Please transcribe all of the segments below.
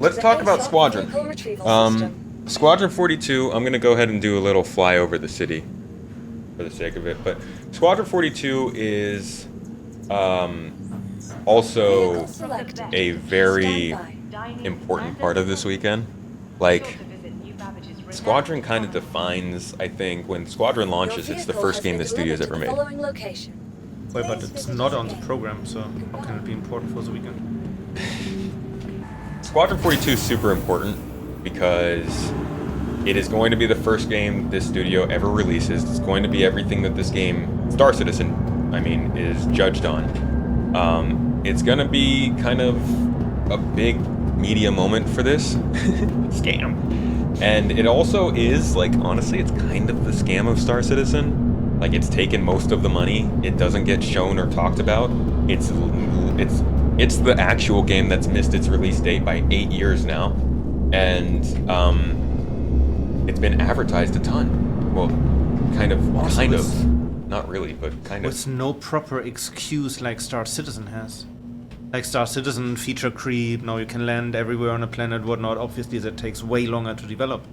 let's talk about Squadron. Squadron 42, I'm going to go ahead and do a little fly over the city for the sake of it. But Squadron 42 is also a very important part of this weekend. Like, Squadron kind of defines, I think, when Squadron launches, it's the first game the studio's ever made. Well, but it's not on the program, so how can it be important for the weekend? Squadron 42 is super important because it is going to be the first game this studio ever releases. It's going to be everything that this game, Star Citizen, is judged on. It's going to be kind of a big media moment for this scam. And it also is, like, honestly, it's kind of the scam of Star Citizen. Like, it's taken most of the money. It doesn't get shown or talked about. It's the actual game that's missed its release date by 8 years now. And it's been advertised a ton. Well, kind of. Not really, but kind of. With no proper excuse like Star Citizen has. Like Star Citizen, feature creep, now you can land everywhere on a planet, whatnot. Obviously that takes way longer to develop.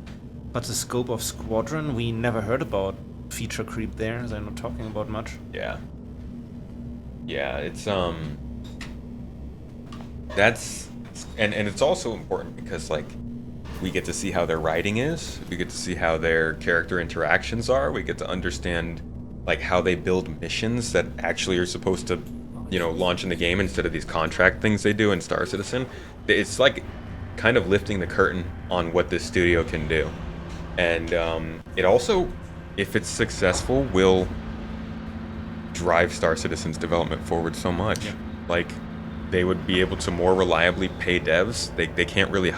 But the scope of Squadron, we never heard about feature creep there. They're not talking about much. Yeah. Yeah, it's that's and it's also important because, like, we get to see how their writing is, we get to see how their character interactions are, we get to understand, like, how they build missions that actually are supposed to, launch in the game instead of these contract things they do in Star Citizen. It's like kind of lifting the curtain on what this studio can do. And it also, if it's successful, will drive Star Citizen's development forward so much. Yeah. Like, they would be able to more reliably pay devs. They can't really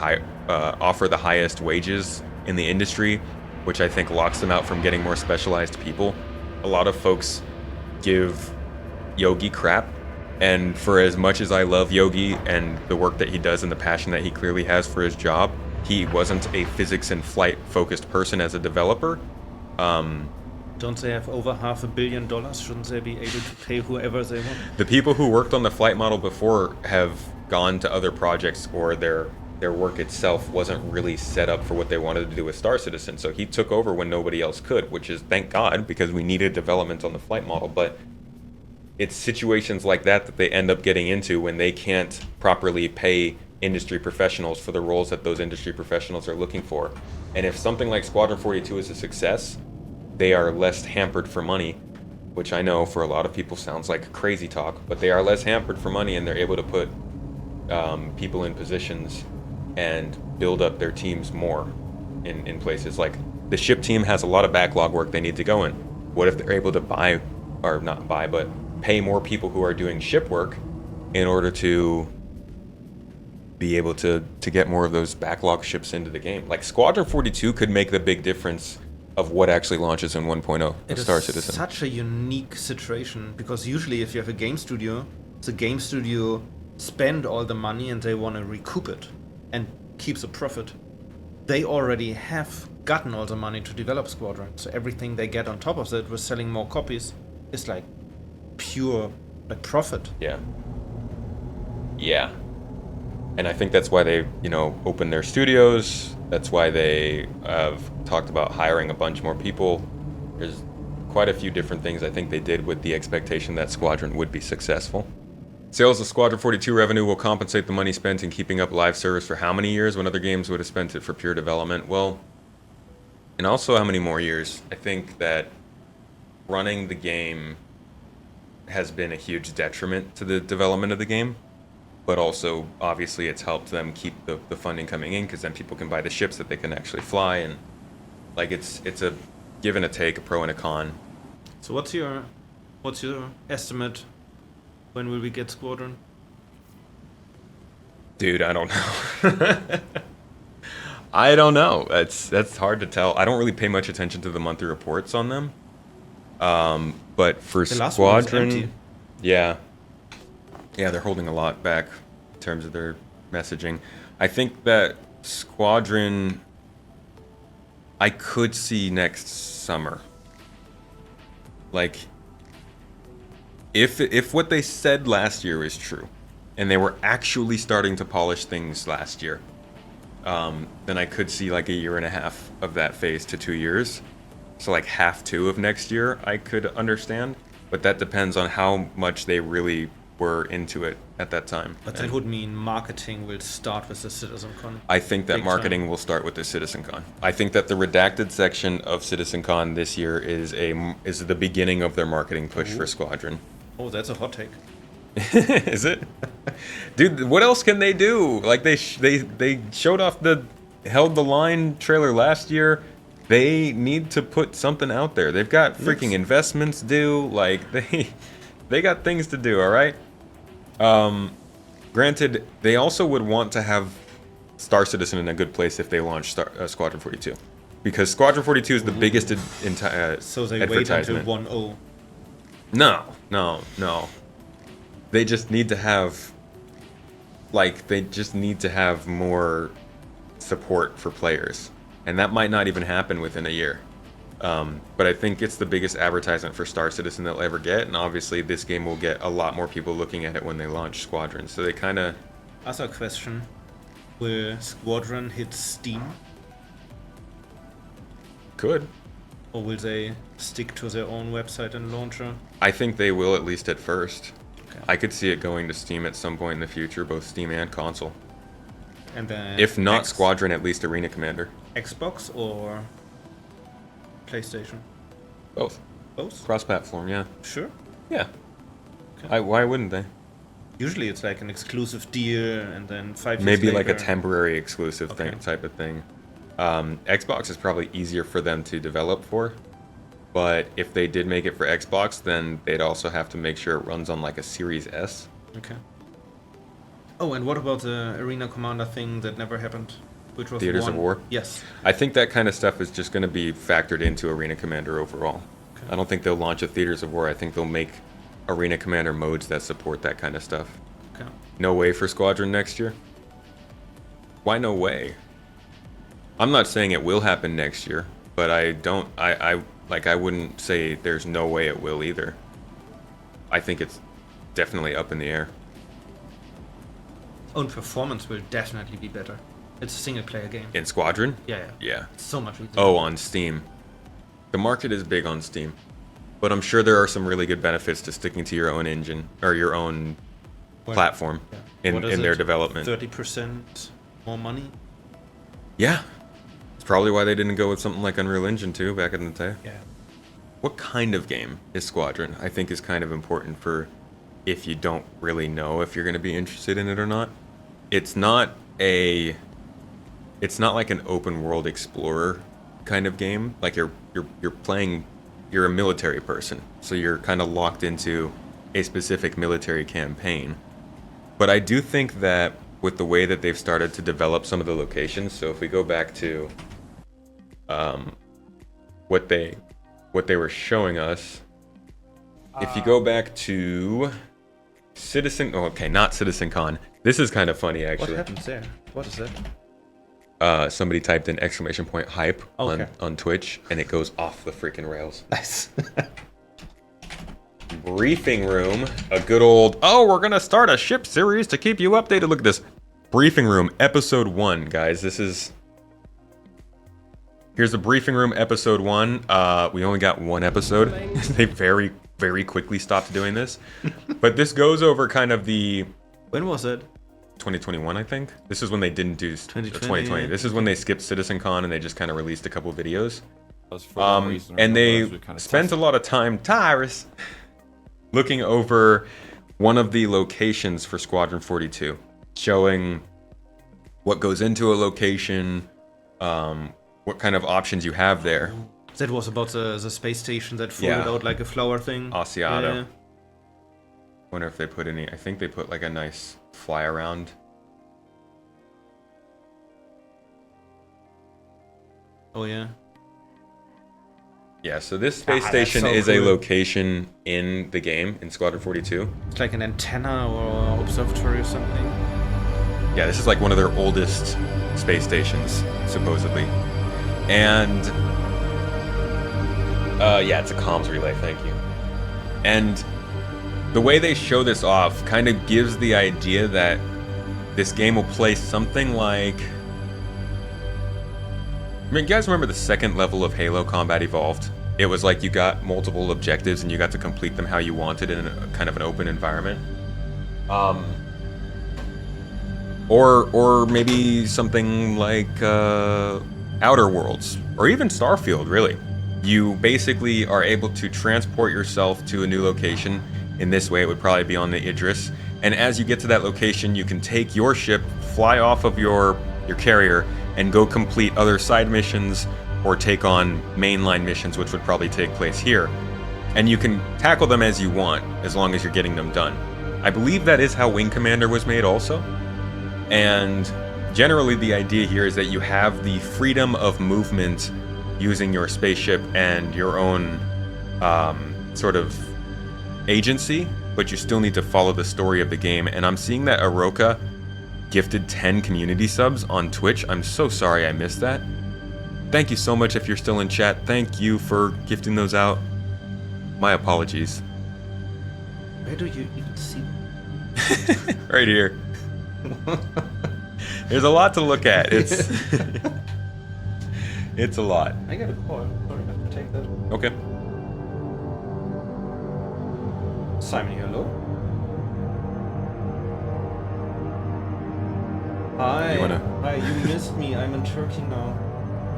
offer the highest wages in the industry, which I think locks them out from getting more specialized people. A lot of folks give Yogi crap, and for as much as I love Yogi and the work that he does and the passion that he clearly has for his job, he wasn't a physics and flight focused person as a developer. Don't they have over $500 million? Shouldn't they be able to pay whoever they want? The people who worked on the flight model before have gone to other projects, or their work itself wasn't really set up for what they wanted to do with Star Citizen. So he took over when nobody else could, which is, thank God, because we needed development on the flight model. But it's situations like that they end up getting into when they can't properly pay industry professionals for the roles that those industry professionals are looking for. And if something like Squadron 42 is a success, they are less hampered for money, which I know for a lot of people sounds like crazy talk, but they are less hampered for money, and they're able to put people in positions and build up their teams more in places. Like, the ship team has a lot of backlog work they need to go in. What if they're able to pay more people who are doing ship work in order to be able to get more of those backlog ships into the game? Like, Squadron 42 could make the big difference of what actually launches in 1.0 of Star Citizen. It's such a unique situation, because usually if you have a game studio, the game studio spend all the money and they want to recoup it and keep the profit. They already have gotten all the money to develop Squadron, so everything they get on top of that with selling more copies is like pure profit. Yeah. And I think that's why they, open their studios. That's why they have talked about hiring a bunch more people. There's quite a few different things I think they did with the expectation that Squadron would be successful. Sales of Squadron 42 revenue will compensate the money spent in keeping up live service for how many years when other games would have spent it for pure development? Well, and also how many more years? I think that running the game has been a huge detriment to the development of the game. But also, obviously, it's helped them keep the funding coming in, because then people can buy the ships that they can actually fly, and like it's a give and a take, a pro and a con. So what's your estimate? When will we get Squadron? Dude, I don't know. I don't know. That's hard to tell. I don't really pay much attention to the monthly reports on them. But for the last one was Squadron, empty. Yeah, they're holding a lot back in terms of their messaging. I think that Squadron, I could see next summer. Like, if what they said last year is true, and they were actually starting to polish things last year, then I could see like a year and a half of that phase to 2 years. So like half two of next year I could understand, but that depends on how much they really were into it at that time. But that would mean marketing will start with the CitizenCon. I think that Big marketing time. will start with the CitizenCon. I think that the redacted section of CitizenCon this year is the beginning of their marketing push for Squadron. Oh, that's a hot take. Is it? Dude, what else can they do? Like they showed off the Held the Line trailer last year. They need to put something out there. They've got freaking investments due. Like they got things to do, all right? Granted, they also would want to have Star Citizen in a good place if they launch Squadron 42. Because Squadron 42 is the biggest So they wait until advertisement. 1.0. No. They just need to have more support for players. And that might not even happen within a year. But I think it's the biggest advertisement for Star Citizen they'll ever get, and obviously this game will get a lot more people looking at it when they launch Squadron. So they kind of... Other question. Will Squadron hit Steam? could. Or will they stick to their own website and launcher? I think they will, at least at first. Okay. I could see it going to Steam at some point in the future, both Steam and console. And then If not Squadron, at least Arena Commander. Xbox or PlayStation? Both. Both? Cross-platform, yeah. Sure. Yeah. Okay. Why wouldn't they? Usually it's like an exclusive deal and then 5 years Maybe later... like a temporary exclusive Okay. type of thing. Xbox is probably easier for them to develop for. But if they did make it for Xbox, then they'd also have to make sure it runs on like a Series S. Okay. Oh, and what about the Arena Commander thing that never happened? Which was Theaters of War? Yes. I think that kind of stuff is just going to be factored into Arena Commander overall. Okay. I don't think they'll launch a Theaters of War. I think they'll make Arena Commander modes that support that kind of stuff. Okay. No way for Squadron next year? Why no way? I'm not saying it will happen next year, but I wouldn't say there's no way it will either. I think it's definitely up in the air. Own performance will definitely be better. It's a single player game. In Squadron? Yeah. Yeah. It's so much easier. Oh, on Steam. The market is big on Steam. But I'm sure there are some really good benefits to sticking to your own engine, or your own Well, platform yeah. What is in their it? development. 30% more money? Yeah. It's probably why they didn't go with something like Unreal Engine 2 back in the day. Yeah. What kind of game is Squadron? I think is kind of important for if you don't really know if you're going to be interested in it or not. It's not like an open world explorer kind of game. Like you're a military person, so you're kind of locked into a specific military campaign. But I do think that with the way that they've started to develop some of the locations, so if we go back to what they were showing us, if you go back to not CitizenCon. This is kind of funny What actually. happens there? What is that? Somebody typed in !hype Okay. on Twitch, and it goes off the freaking rails. Nice. Briefing room, a good old, we're gonna start a ship series to keep you updated. Look at this. Briefing room, episode 1, guys. Here's the briefing room, episode 1. We only got one episode. They very, very quickly stopped doing this. But this goes over kind of the... When was it? 2021, I think. This is when they didn't do 2020. yeah. This is when they skipped CitizenCon and they just kind of released a couple videos. For that reason, And they we kinda spent a lot of time, Tyrus, looking over one of the locations for Squadron 42, showing what goes into a location, what kind of options you have there. That was about the space station that folded Yeah. out like a flower thing. Asiato. Yeah. Wonder if they put any. I think they put like a nice fly around. Oh yeah. Yeah, so this space that's station so is a cool. location in the game, in Squadron 42. It's like an antenna or observatory or something. Yeah, this is like one of their oldest space stations, supposedly. And yeah, it's a comms relay, thank you. And the way they show this off kind of gives the idea that this game will play something like mean, you guys remember the second level of Halo Combat Evolved? It was like you got multiple objectives and you got to complete them how you wanted in a kind of an open environment. Or maybe something like Outer Worlds, or even Starfield, really. You basically are able to transport yourself to a new location. In this way, it would probably be on the Idris. And as you get to that location, you can take your ship, fly off of your carrier, and go complete other side missions or take on mainline missions, which would probably take place here. And you can tackle them as you want, as long as you're getting them done. I believe that is how Wing Commander was made also. And generally the idea here is that you have the freedom of movement using your spaceship and your own sort of agency, but you still need to follow the story of the game. And I'm seeing that Aroka gifted 10 community subs on Twitch. I'm so sorry I missed that. Thank you so much if you're still in chat. Thank you for gifting those out. My apologies. Where do you even see? Right here. There's a lot to look at. It's it's a lot. I got a call. Sorry, I have to take that. Okay. Simon, hello. Hi. Hi, you missed me. I'm in Turkey now.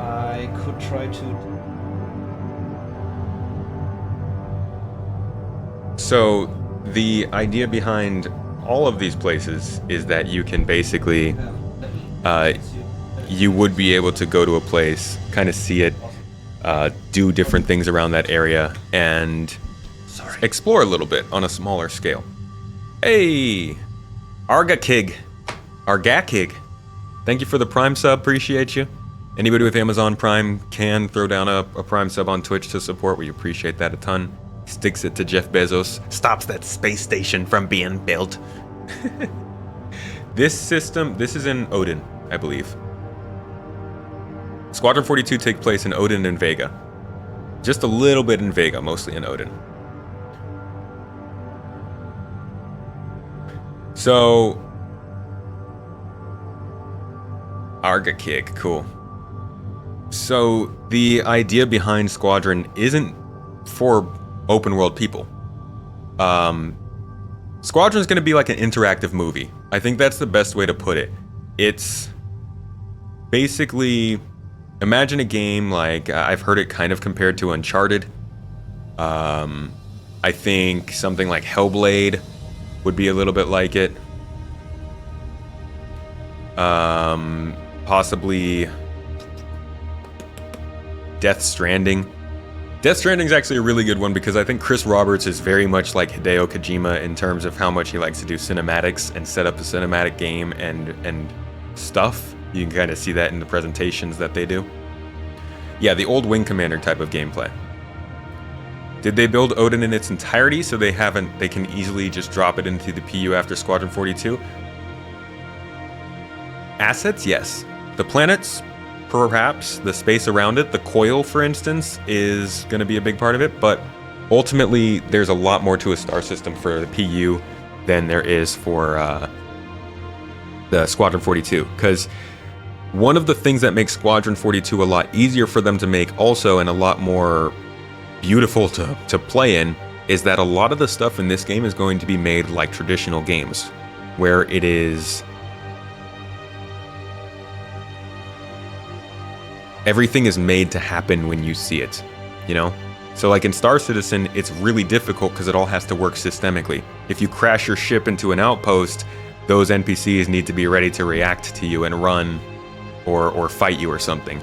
I could try to. So the idea behind all of these places is that you can basically you would be able to go to a place, kind of see it, do different things around that area, and explore a little bit on a smaller scale. Hey, Argakig, thank you for the Prime sub, appreciate you. Anybody with Amazon Prime can throw down a Prime sub on Twitch to support, we appreciate that a ton. Sticks it to Jeff Bezos, stops that space station from being built. This is in Odin, I believe. Squadron 42 takes place in Odin and Vega. Just a little bit in Vega, mostly in Odin. So, Argakig, cool. So, the idea behind Squadron isn't for open world people. Squadron's gonna be like an interactive movie. I think that's the best way to put it. It's basically, imagine a game like, I've heard it kind of compared to Uncharted. I think something like Hellblade would be a little bit like it. Possibly Death Stranding. Death Stranding is actually a really good one because I think Chris Roberts is very much like Hideo Kojima in terms of how much he likes to do cinematics and set up the cinematic game and stuff. You can kind of see that in the presentations that they do. Yeah, the old Wing Commander type of gameplay. Did they build Odin in its entirety so they can easily just drop it into the PU after Squadron 42? Assets, yes. The planets, perhaps. The space around it, the coil, for instance, is going to be a big part of it, but ultimately there's a lot more to a star system for the PU than there is for the Squadron 42, because one of the things that makes Squadron 42 a lot easier for them to make also, and a lot more beautiful to play in, is that a lot of the stuff in this game is going to be made like traditional games, where it is everything is made to happen when you see it, you know? So like in Star Citizen, it's really difficult because it all has to work systemically. If you crash your ship into an outpost, those NPCs need to be ready to react to you and run or fight you or something.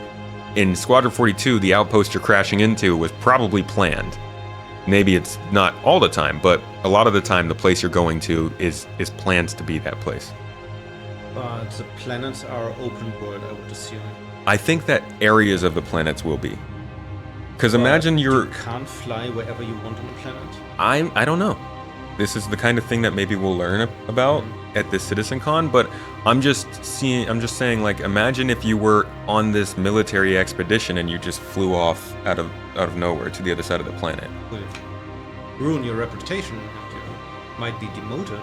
In Squadron 42, the outpost you're crashing into was probably planned. Maybe it's not all the time, but a lot of the time the place you're going to is planned to be that place. But the planets are open world, I would assume. I think that areas of the planets will be. Because imagine you can't fly wherever you want on the planet? I don't know. This is the kind of thing that maybe we'll learn about at this CitizenCon, but I'm just saying, like, imagine if you were on this military expedition and you just flew off out of nowhere to the other side of the planet. Will ruin your reputation. You might be demoted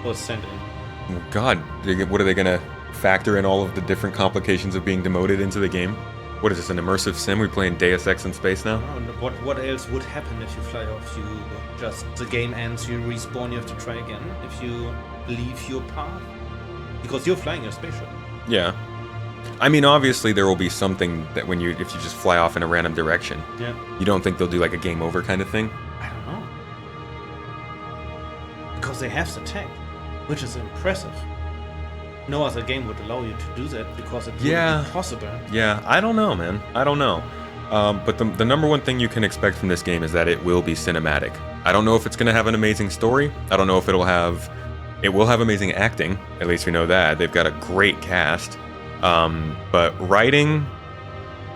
or sent in. God, what are they gonna factor in all of the different complications of being demoted into the game. What is this, an immersive sim? We playing Deus Ex in space now? Oh, what else would happen if you fly off? The game ends, you respawn, you have to try again. If you leave your path, because you're flying your spaceship. Yeah. I mean, obviously there will be something that if you just fly off in a random direction. Yeah. You don't think they'll do like a game over kind of thing? I don't know. Because they have the tech, which is impressive. No other game would allow you to do that because it wouldn't be possible. Yeah, I don't know, man. I don't know. But the number one thing you can expect from this game is that it will be cinematic. I don't know if it's going to have an amazing story. I don't know if it will have amazing acting. At least we know that. They've got a great cast. But writing,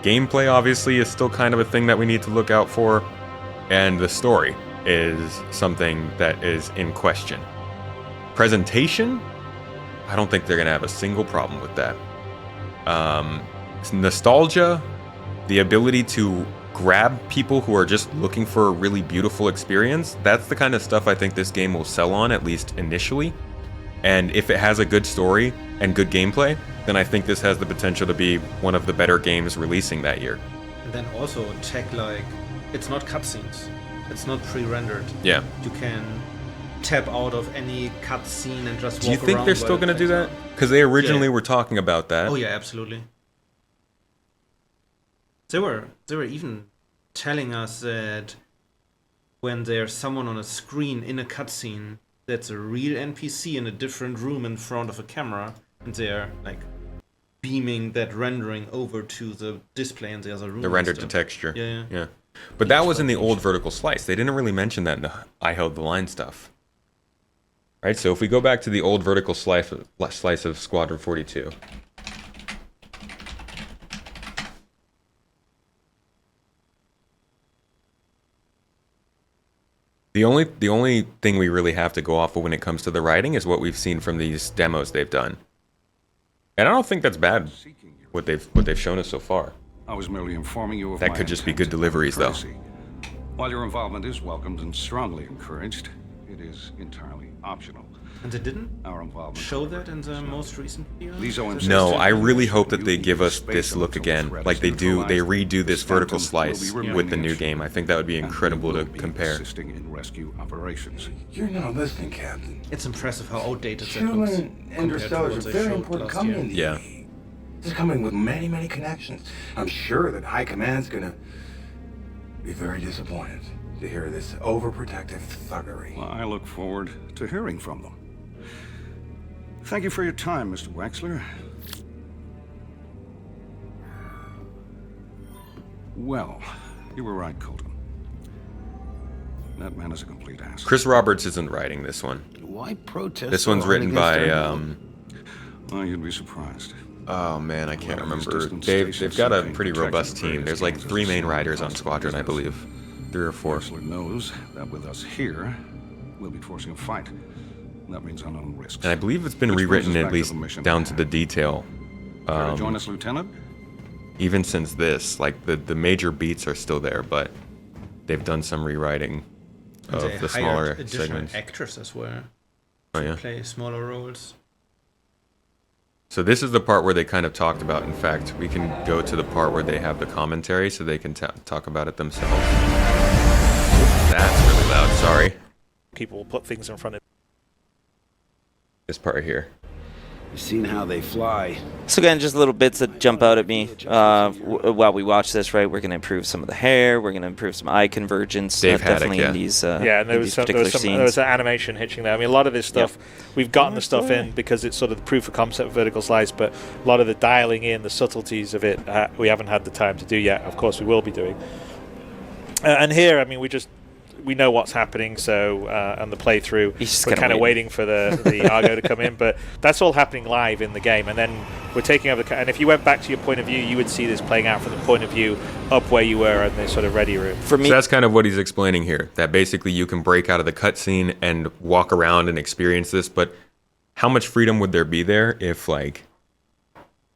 gameplay obviously is still kind of a thing that we need to look out for. And the story is something that is in question. Presentation, I don't think they're going to have a single problem with that. Nostalgia, the ability to grab people who are just looking for a really beautiful experience, that's the kind of stuff I think this game will sell on, at least initially. And if it has a good story and good gameplay, then I think this has the potential to be one of the better games releasing that year. And then also tech like, it's not cutscenes. It's not pre-rendered. Yeah. You can tap out of any cutscene and just walk around. Do you think they're still going to do that? Because they originally were talking about that. Oh yeah, absolutely. They were even telling us that when there's someone on a screen in a cutscene, that's a real NPC in a different room in front of a camera, and they're like beaming that rendering over to the display in the other room. The rendered to texture. Yeah. But that was in the old vertical slice. They didn't really mention that in the I held the line stuff. Right, so if we go back to the old vertical slice of Squadron 42. The only thing we really have to go off of when it comes to the writing is what we've seen from these demos they've done. And I don't think that's bad, what they've shown us so far. I was merely informing you of that my could just be intent good deliveries, though. courtesy. While your involvement is welcomed and strongly encouraged, it is entirely optional. And they didn't Our involvement show that in the most recent video? These OMCs No, I really hope that they give us this look again, like they redo this vertical slice with the new game. I think that would be incredible to compare. Assisting in rescue operations. You're not listening, Captain. It's impressive how outdated that looks. Human interstellars are very important company in the Yeah. Navy. This is coming with many, many connections. I'm sure that High Command's gonna be very disappointed to hear this overprotective thuggery. Well, I look forward to hearing from them. Thank you for your time, Mr. Wexler. Well, you were right, Colton. That man is a complete ass. Chris Roberts isn't writing this one. Why protest? This one's written by Well, you'd be surprised. oh man, I can't Well, his remember. distant They've stations got a being pretty protected robust in team. various There's like games 3 as a main writers on constant Squadron, I business. believe. 3 or 4. Wexler knows that with us here, we'll be forcing a fight. That means unknown risks. And I believe it's been Which brings rewritten us at back to least the mission down at to the hand. detail. Care to join us, Lieutenant? Even since this, like the major beats are still there, but they've done some rewriting And they of the hired smaller additional segments. actors as well Oh to yeah. play smaller roles. So this is the part where they kind of talked about. In fact, we can go to the part where they have the commentary, so they can talk about it themselves. That's really loud. Sorry. People will put things in front of. This part right here. You've seen how they fly. So again, just little bits that jump out at me while we watch this. Right, we're going to improve some of the hair. We're going to improve some eye convergence. Dave Haddock, definitely yeah. in these Yeah, and there in was these some, particular there was scenes. an animation hitching there. I mean, a lot of this stuff, we've gotten the stuff in because it's sort of the proof of concept of vertical slice, but a lot of the dialing in, the subtleties of it, we haven't had the time to do yet. Of course, we will be doing. And here, I mean, we know what's happening, so on the playthrough, we're kind of waiting for the Argo to come in, but that's all happening live in the game, and then we're taking over and if you went back to your point of view, you would see this playing out from the point of view up where you were in the sort of ready room. For me, So that's kind of what he's explaining here. That basically you can break out of the cutscene and walk around and experience this, but how much freedom would there be there if, like,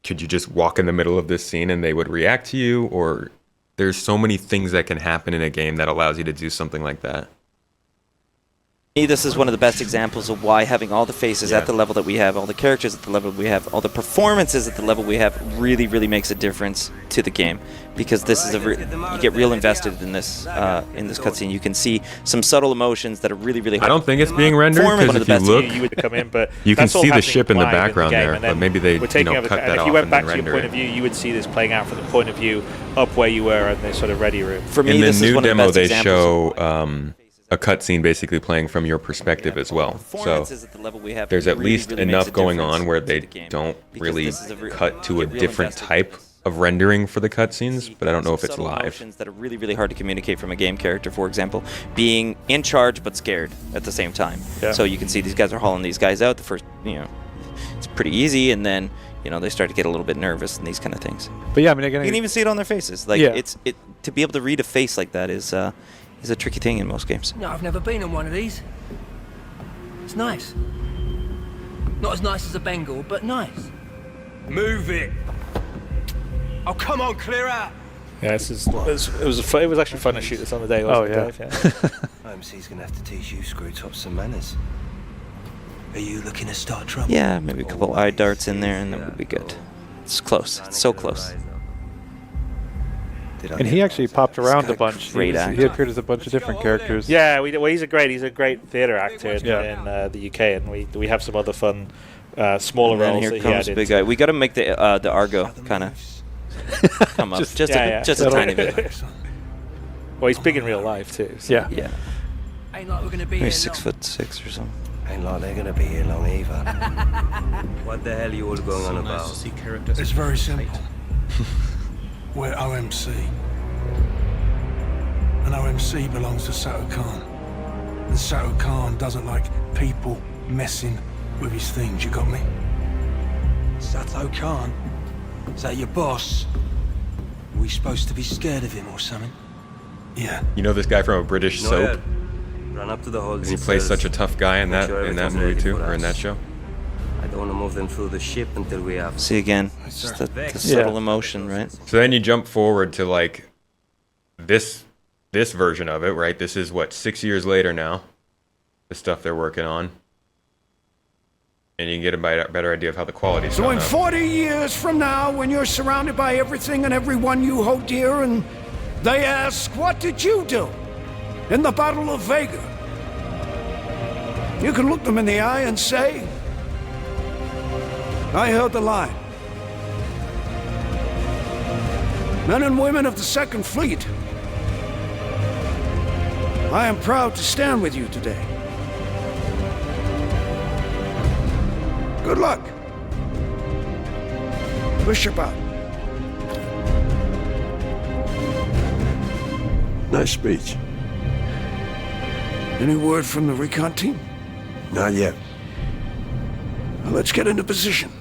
could you just walk in the middle of this scene and they would react to you? Or there's so many things that can happen in a game that allows you to do something like that. This is one of the best examples of why having all the faces at the level that we have, all the characters at the level we have, all the performances at the level we have really, really makes a difference to the game. Because this is you get real invested in this cutscene. You can see some subtle emotions that are really, really hard. I don't think it's being rendered because if you look, you would come in, but you can that's all see the happening ship in the live background game, there, and then but maybe they we're taking over cut and that if off you went and back then to your render point it. of view, you would see this playing out from the point of view up where you were in the sort of ready room. For me, In the this is new one of the demo, best they examples show a cutscene basically playing from your perspective as well. So there's at least enough going on where they don't really cut to a different type of rendering for the cutscenes, but I don't know if it's live. Emotions that are really, really hard to communicate from a game character. For example, being in charge but scared at the same time. Yeah. So you can see these guys are hauling these guys out. The first, it's pretty easy, and then they start to get a little bit nervous and these kind of things. But yeah, I mean, again, You can even see it on their faces. Like to be able to read a face like that is a tricky thing in most games. No, I've never been on one of these. It's nice. Not as nice as a Bengal, but nice. Move it! Oh, come on, clear out! Yeah, it was actually fun to shoot this on the day. Wasn't it, Dave? Yeah. OMC's gonna have to teach you screw tops some manners. Are you looking to start trouble? Yeah, maybe a couple eye darts in there, and that would be good. It's close. It's so close. And he actually popped around a bunch. Great He actor. appeared as a bunch of different characters. Yeah, he's a great theatre actor in the UK, and we have some other fun smaller And then roles here that he comes had. the big guy. We got to make the Argo kind of come up just a tiny bit. Well, he's big in real life too. So. Yeah. Ain't like we're gonna be Maybe here 6'6" or something. Ain't like they're gonna be here long either. What the hell are you all going on Nice about? to see characters. It's very simple. We're OMC. And OMC belongs to CitizenCon. And CitizenCon doesn't like people messing with his things, you got me? Sato Khan? Is that your boss? Are we supposed to be scared of him or something? Yeah. You know this guy from a British soap? Run up to the holds. And he plays such a tough guy in that movie too, or in that show. I don't want to move them through the ship until we have. See again, just the subtle emotion, right? So then you jump forward to like this version of it, right? This is what, 6 years later now, the stuff they're working on. And you can get a better idea of how the quality's So going in up. 40 years from now, when you're surrounded by everything and everyone you hold dear, and they ask, what did you do in the Battle of Vega? You can look them in the eye and say, I held the line. Men and women of the Second Fleet, I am proud to stand with you today. Good luck. Bishop out. Nice speech. Any word from the recon team? Not yet. Now let's get into position.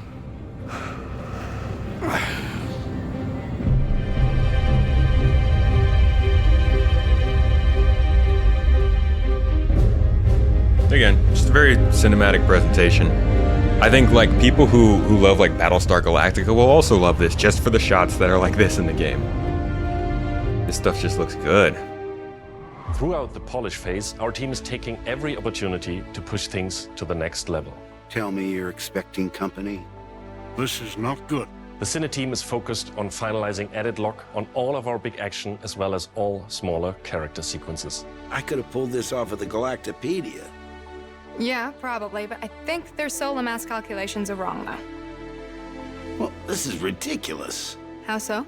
Again, just a very cinematic presentation. I think like people who love like Battlestar Galactica will also love this just for the shots that are like this in the game. This stuff just looks good. Throughout the polish phase, our team is taking every opportunity to push things to the next level. Tell me you're expecting company. This is not good. The Cine team is focused on finalizing edit lock on all of our big action as well as all smaller character sequences. I could have pulled this off of the Galactopedia. Yeah, probably, but I think their solar mass calculations are wrong, though. Well, this is ridiculous. How so?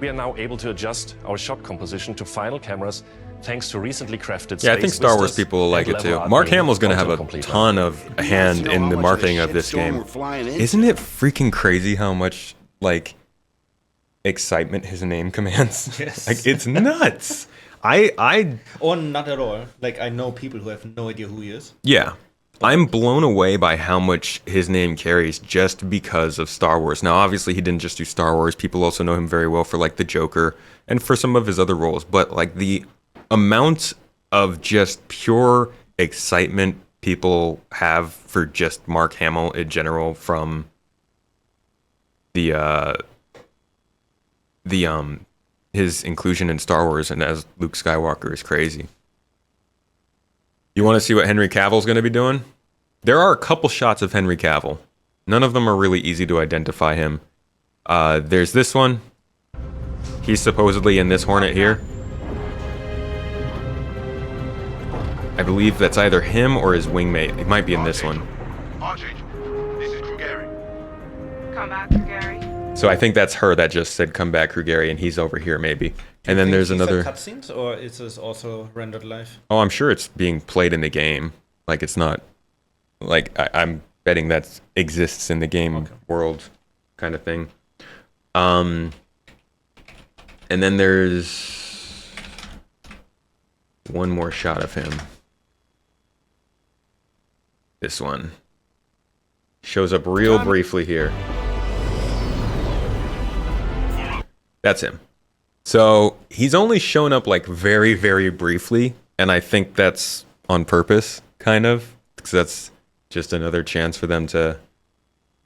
We are now able to adjust our shot composition to final cameras thanks to recently crafted Yeah, I think space Star Wars vistas people will like and it too. level Mark outlining Hamill's going to have a content completer. ton of a hand in the marketing of this game. Isn't it freaking crazy how much like excitement his name commands? Yes. Like it's nuts. Or not at all. Like, I know people who have no idea who he is. Yeah. I'm blown away by how much his name carries just because of Star Wars. Now, obviously, he didn't just do Star Wars. People also know him very well for, like, the Joker and for some of his other roles. But, like, the amount of just pure excitement people have for just Mark Hamill in general from his inclusion in Star Wars and as Luke Skywalker is crazy. You want to see what Henry Cavill's going to be doing? There are a couple shots of Henry Cavill. None of them are really easy to identify him. There's this one. He's supposedly in this Hornet here. I believe that's either him or his wingmate. He might be in this one. This is Krugeri. Come back, Gary. So I think that's her that just said "Come back, Krugeri," and he's over here maybe. And then there's another. Cutscenes, or is this also rendered live? Oh, I'm sure it's being played in the game. Like it's not. Like I'm betting that exists in the game world, kind of thing. And then there's one more shot of him. This one shows up real briefly here. That's him. So he's only shown up like very, very briefly, and I think that's on purpose, kind of, because that's just another chance for them to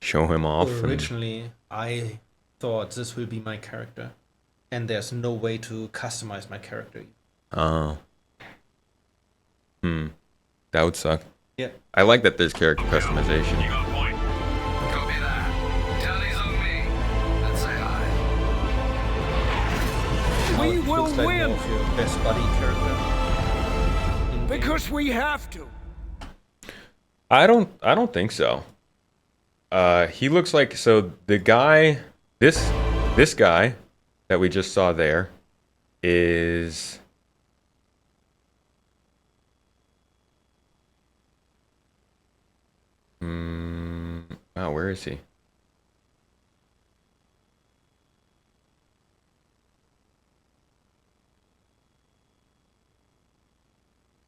show him off. Originally, I thought this will be my character, and there's no way to customize my character. Oh. That would suck. Yeah. I like that there's character customization. You got a point. Copy that. Tally's on me. Let's say hi. We will Looks like win more of your best buddy character. because we have to. I don't think so. He looks like, so the guy, this guy that we just saw there is wow, where is he?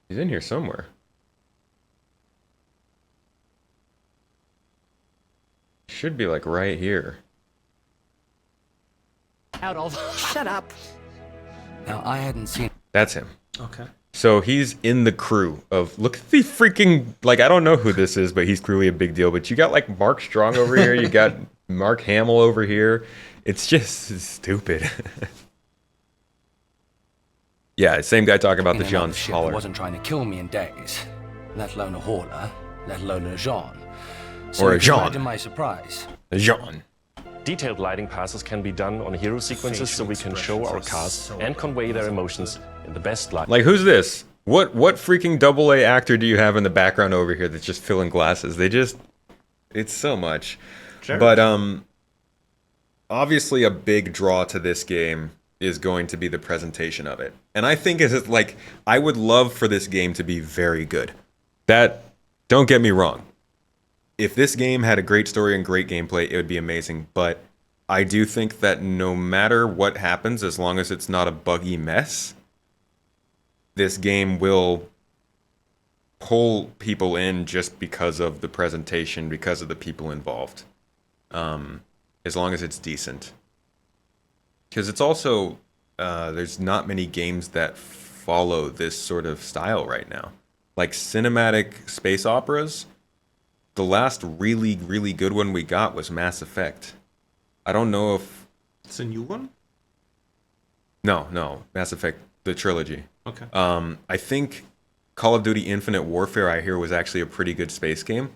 He's in here somewhere. Should be like right here. Out of. Shut up. Now, I hadn't seen... That's him. Okay. So he's in the crew of, look at the freaking, like, I don't know who this is, but he's clearly a big deal. But you got like Mark Strong over here, you got Mark Hamill over here. It's just stupid. Yeah, same guy talking about the John Holler. wasn't trying to kill me in days, let alone a hauler, let alone a Jean. Or a Jean. Imagine my surprise. A Jean. Detailed lighting passes can be done on hero sequences so we can show our cast and convey their emotions in the best light. Like, who's this? What freaking AA actor do you have in the background over here that's just filling glasses? It's so much. Sure. But obviously a big draw to this game is going to be the presentation of it. And I think I would love for this game to be very good. Don't get me wrong. If this game had a great story and great gameplay, it would be amazing. But I do think that no matter what happens, as long as it's not a buggy mess, this game will pull people in just because of the presentation, because of the people involved. As long as it's decent. Because it's also, there's not many games that follow this sort of style right now. Like cinematic space operas, the last really, really good one we got was Mass Effect. I don't know if... It's a new one? No, Mass Effect, the trilogy. Okay. I think Call of Duty Infinite Warfare, I hear, was actually a pretty good space game.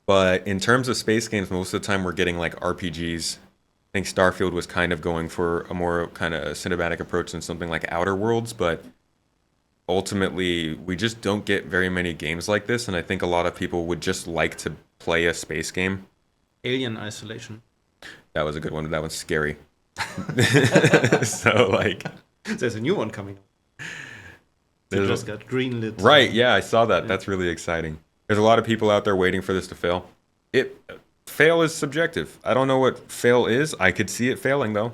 But in terms of space games, most of the time we're getting like RPGs. I think Starfield was kind of going for a more kind of cinematic approach than something like Outer Worlds, but ultimately we just don't get very many games like this, and I think a lot of people would just like to play a space game. Alien Isolation. That was a good one. That one's scary. So like, there's a new one coming up. It just got greenlit. Right? Yeah, I saw that. Yeah. That's really exciting. There's a lot of people out there waiting for this to fail. Fail is subjective. I don't know what fail is. I could see it failing though.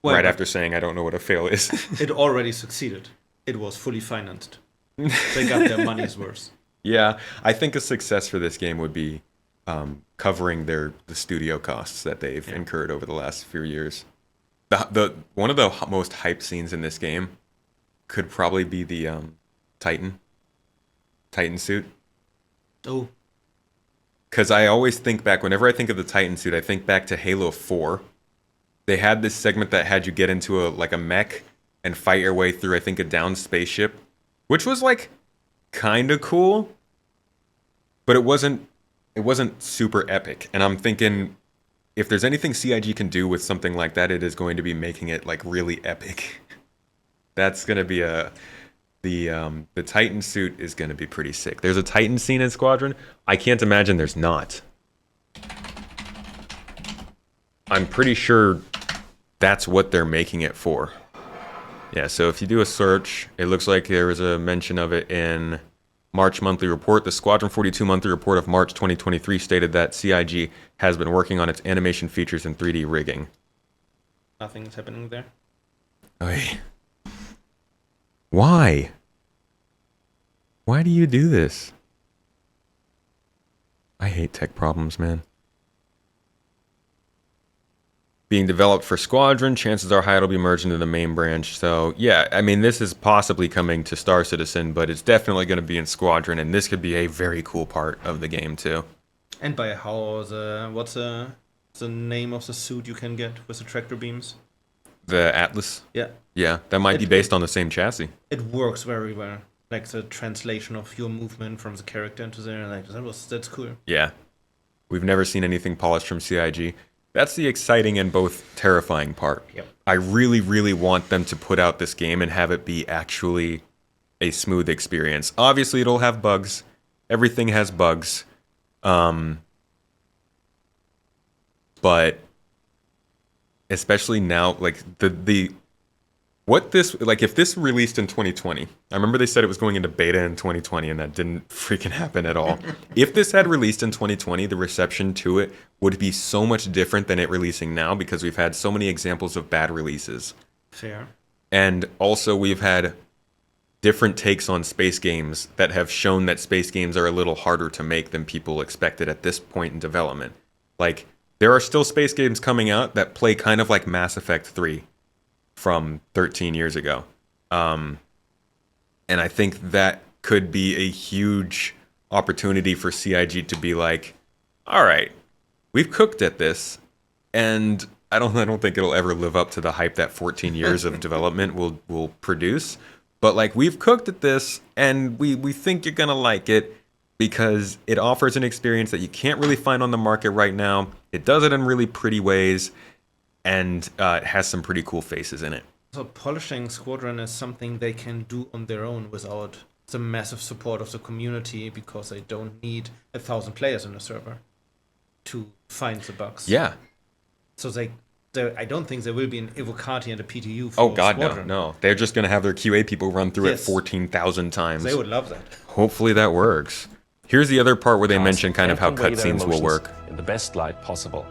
Well, right after saying I don't know what a fail is. It already succeeded. It was fully financed. They got their money's worth. Yeah, I think a success for this game would be covering the studio costs that they've incurred over the last few years. The one of the most hyped scenes in this game could probably be the Titan suit. Oh. Because I always think back, whenever I think of the Titan suit, I think back to Halo 4. They had this segment that had you get into a mech and fight your way through, I think, a downed spaceship which was like kind of cool, but it wasn't super epic. And I'm thinking, if there's anything CIG can do with something like that, it is going to be making it like really epic. That's gonna be the Titan suit is gonna be pretty sick. There's a Titan scene in Squadron. I can't imagine there's not. I'm pretty sure that's what they're making it for. Yeah, so if you do a search, it looks like there was a mention of it in March monthly report. The Squadron 42 monthly report of March 2023 stated that CIG has been working on its animation features and 3D rigging. Nothing's happening there. Oy. Why? Why do you do this? I hate tech problems, man. Being developed for Squadron, chances are high it'll be merged into the main branch. So yeah, I mean, this is possibly coming to Star Citizen, but it's definitely going to be in Squadron, and this could be a very cool part of the game too. And by how what's the name of the suit you can get with the tractor beams? The Atlas? Yeah. Yeah, that might be based on the same chassis. It works very well. Like the translation of your movement from the character into there, like that's cool. Yeah. We've never seen anything polished from CIG. That's the exciting and both terrifying part. Yep. I really, really want them to put out this game and have it be actually a smooth experience. Obviously, it'll have bugs. Everything has bugs. But especially now, like if this released in 2020, I remember they said it was going into beta in 2020, and that didn't freaking happen at all. If this had released in 2020, the reception to it would be so much different than it releasing now, because we've had so many examples of bad releases. Fair. And also we've had different takes on space games that have shown that space games are a little harder to make than people expected at this point in development. Like, there are still space games coming out that play kind of like Mass Effect 3 from 13 years ago. And I think that could be a huge opportunity for CIG to be like, all right, we've cooked at this, and I don't think it'll ever live up to the hype that 14 years of development will produce. But like, we've cooked at this, and we think you're gonna like it, because it offers an experience that you can't really find on the market right now. It does it in really pretty ways, and it has some pretty cool faces in it. So polishing Squadron is something they can do on their own without the massive support of the community, because they don't need 1,000 players in a server to find the bugs. Yeah. So I don't think there will be an Evocati and a PTU for Oh god, Squadron. no. They're just gonna have their QA people run through it 14,000 times. They would love that. Hopefully that works. Here's the other part where they mention kind of how convey their cutscenes will emotions work. in the best light possible.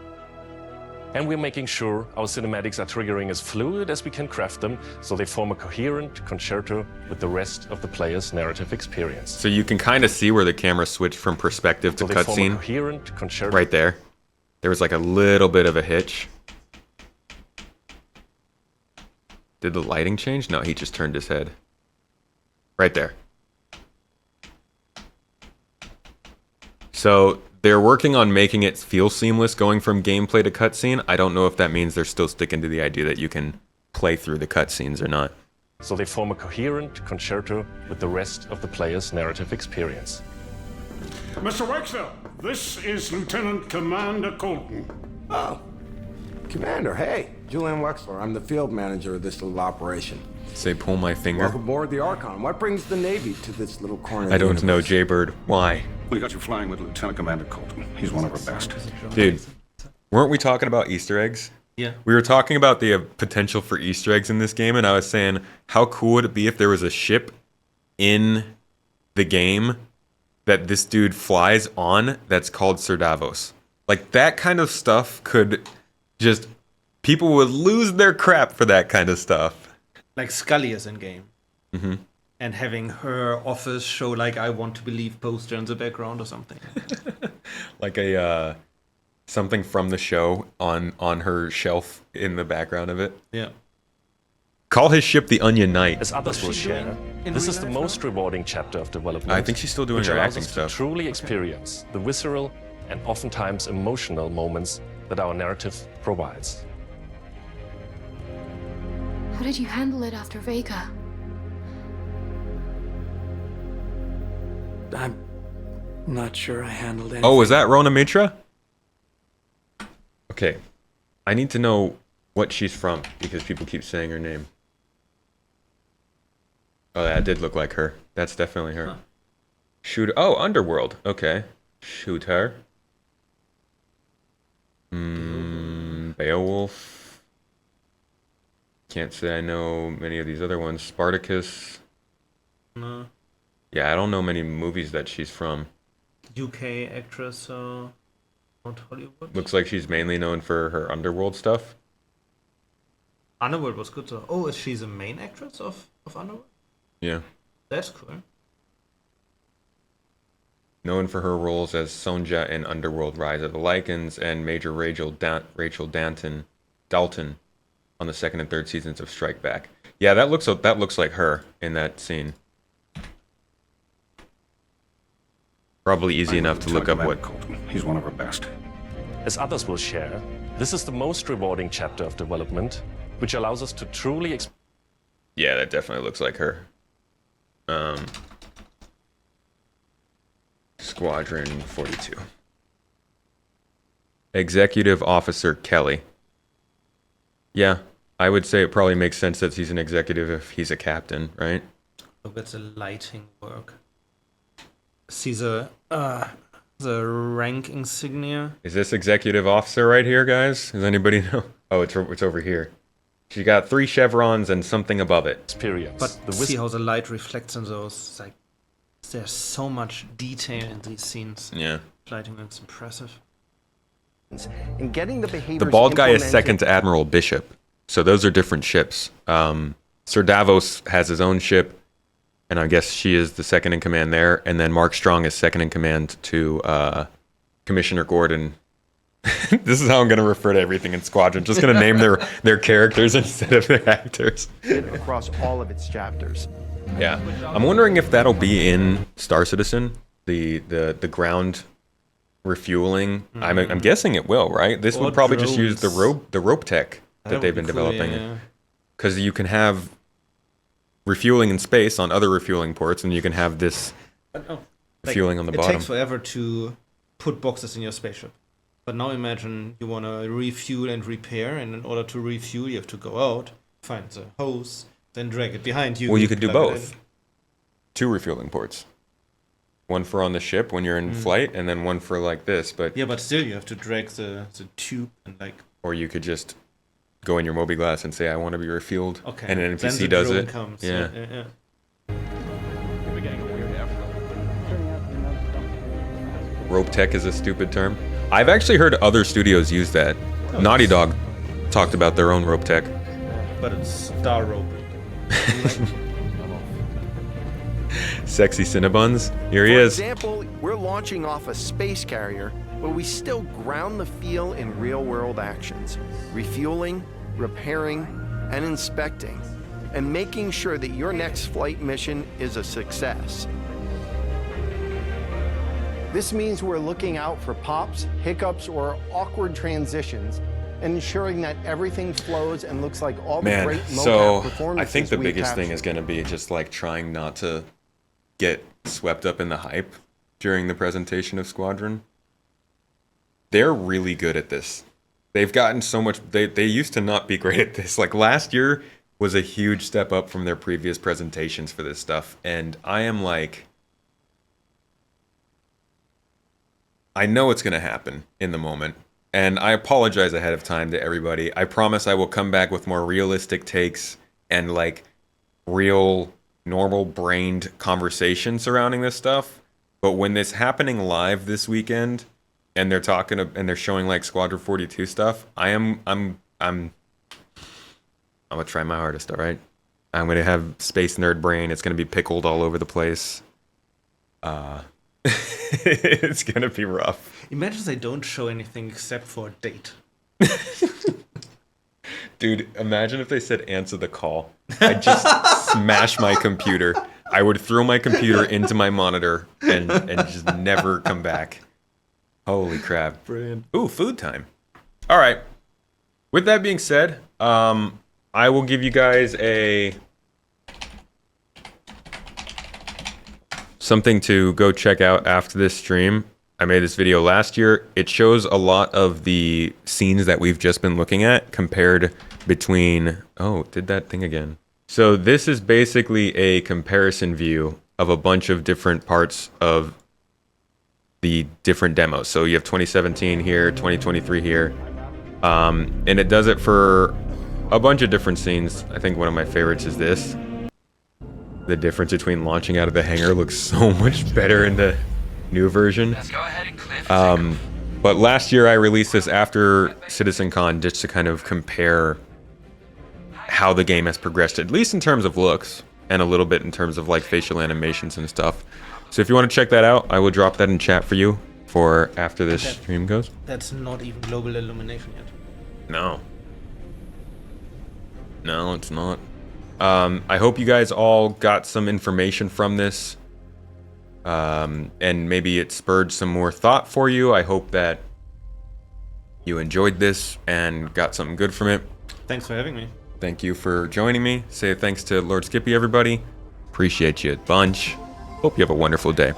And we're making sure our cinematics are triggering as fluid as we can craft them, so they form a coherent concerto with the rest of the player's narrative experience. So you can kind of see where the camera switched from perspective to cutscene. Right there. There was like a little bit of a hitch. Did the lighting change? No, he just turned his head. Right there. So they're working on making it feel seamless going from gameplay to cutscene. I don't know if that means they're still sticking to the idea that you can play through the cutscenes or not. So they form a coherent concerto with the rest of the player's narrative experience. Mr. Wexler, this is Lieutenant Commander Colton. Oh, Commander, hey. Julian Wexler, I'm the field manager of this little operation. Say, pull my finger. Welcome aboard the Archon. What brings the Navy to this little corner of the I don't universe? know, Jaybird. Why? We got you flying with Lieutenant Commander Colton. He's one of our best. Dude, weren't we talking about Easter eggs? Yeah. We were talking about the potential for Easter eggs in this game, and I was saying, how cool would it be if there was a ship in the game that this dude flies on that's called Sir Davos? Like, that kind of stuff could just... People would lose their crap for that kind of stuff. Like Scully is in game. Mm-hmm. And having her office show like I want to believe poster in the background or something. Like a something from the show on her shelf in the background of it. Yeah. Call his ship the Onion Knight. As others will share, this is the most rewarding chapter of development. I think she's still doing which her allows acting us stuff. to truly experience the visceral and oftentimes emotional moments that our narrative provides. How did you handle it after Vega? I'm not sure I handled anything. Oh, is that Rona Mitra? Okay. I need to know what she's from because people keep saying her name. Oh, that did look like her. That's definitely her. Huh. Shooter. Oh, Underworld. Okay. Shooter. Beowulf. Can't say I know many of these other ones. Spartacus. No. Yeah, I don't know many movies that she's from. UK actress, so not Hollywood. Looks like she's mainly known for her Underworld stuff. Underworld was good though. Oh, is she the main actress of Underworld? Yeah. That's cool. Known for her roles as Sonja in Underworld Rise of the Lycans and Major Rachel Dalton on the second and third seasons of Strike Back. Yeah, that looks like her in that scene. Probably easy enough to look up what. He's one of our best. As others will share, this is the most rewarding chapter of development, which allows us to truly Yeah, that definitely looks like her. Squadron 42. Executive Officer Kelly. Yeah, I would say it probably makes sense that he's an executive if he's a captain, right? Look at the lighting work. See the rank insignia. Is this executive officer right here, guys? Does anybody know? Oh, it's over here. She got 3 chevrons and something above it. Experience. But see how the light reflects on those. It's like there's so much detail in these scenes. Yeah. Lighting looks impressive. And getting the behaviors The bald guy is implemented- second to Admiral Bishop. So those are different ships. Sir Davos has his own ship, and I guess she is the second in command there. And then Mark Strong is second in command to Commissioner Gordon. This is how I'm going to refer to everything in Squadron. Just going to name their characters instead of their actors. across all of its chapters. Yeah, I'm wondering if that'll be in Star Citizen, the ground refueling. I'm guessing it will, right? This Or would probably just use drones. the rope tech that That they've would been be cool, developing. yeah. Because you can have refueling in space on other refueling ports, and you can have this refueling on the bottom. It takes forever to put boxes in your spaceship. But now imagine you want to refuel and repair, and in order to refuel, you have to go out, find the hose, then drag it behind you. Well, you could do plug it both. in. 2 refueling ports. One for on the ship when you're in flight, and then one for like this. But Yeah, but still, you have to drag the tube and like. or you could just go in your Mobi-Glass and say, I want to be refueled. Okay. And an then NPC the does drone it. Comes. Yeah. Yeah. Rope tech is a stupid term. I've actually heard other studios use that. Naughty Dog talked about their own rope tech. But it's star rope. Sexy Cinnabons. Here he For is. example, we're launching off a space carrier, but we still ground the feel in real-world actions, refueling, repairing, and inspecting, and making sure that your next flight mission is a success. This means we're looking out for pops, hiccups, or awkward transitions, and ensuring that everything flows and looks like all the Man, great mocap so performances I think the we biggest thing captured. is going to be just like trying not to get swept up in the hype during the presentation of Squadron. They're really good at this. They've gotten so much. They used to not be great at this. Like last year was a huge step up from their previous presentations for this stuff, and I am like, I know it's going to happen in the moment, and I apologize ahead of time to everybody. I promise I will come back with more realistic takes and like real normal-brained conversation surrounding this stuff. But when it's happening live this weekend, and they're talking and they're showing like Squadron 42 stuff, I'm gonna try my hardest. All right, I'm gonna have space nerd brain. It's gonna be pickled all over the place. It's gonna be rough. Imagine they don't show anything except for a date. Dude, imagine if they said answer the call. I'd just smash my computer. I would throw my computer into my monitor and just never come back. Holy crap. Brilliant. Ooh, food time. All right. With that being said, I will give you guys a something to go check out after this stream. I made this video last year. It shows a lot of the scenes that we've just been looking at compared between... Oh, did that thing again. So this is basically a comparison view of a bunch of different parts of the different demos. So you have 2017 here, 2023 here. And it does it for a bunch of different scenes. I think one of my favorites is this. The difference between launching out of the hangar looks so much better in the new version. Let's go ahead and cliff. But last year I released this after CitizenCon just to kind of compare how the game has progressed, at least in terms of looks, and a little bit in terms of like facial animations and stuff. So if you want to check that out, I will drop that in chat for you for after this stream goes. That's not even global illumination yet. No. No, it's not. I hope you guys all got some information from this. And maybe it spurred some more thought for you. I hope that you enjoyed this and got something good from it. Thanks for having me. Thank you for joining me. Say thanks to Lord Skippy, everybody. Appreciate you a bunch. Hope you have a wonderful day.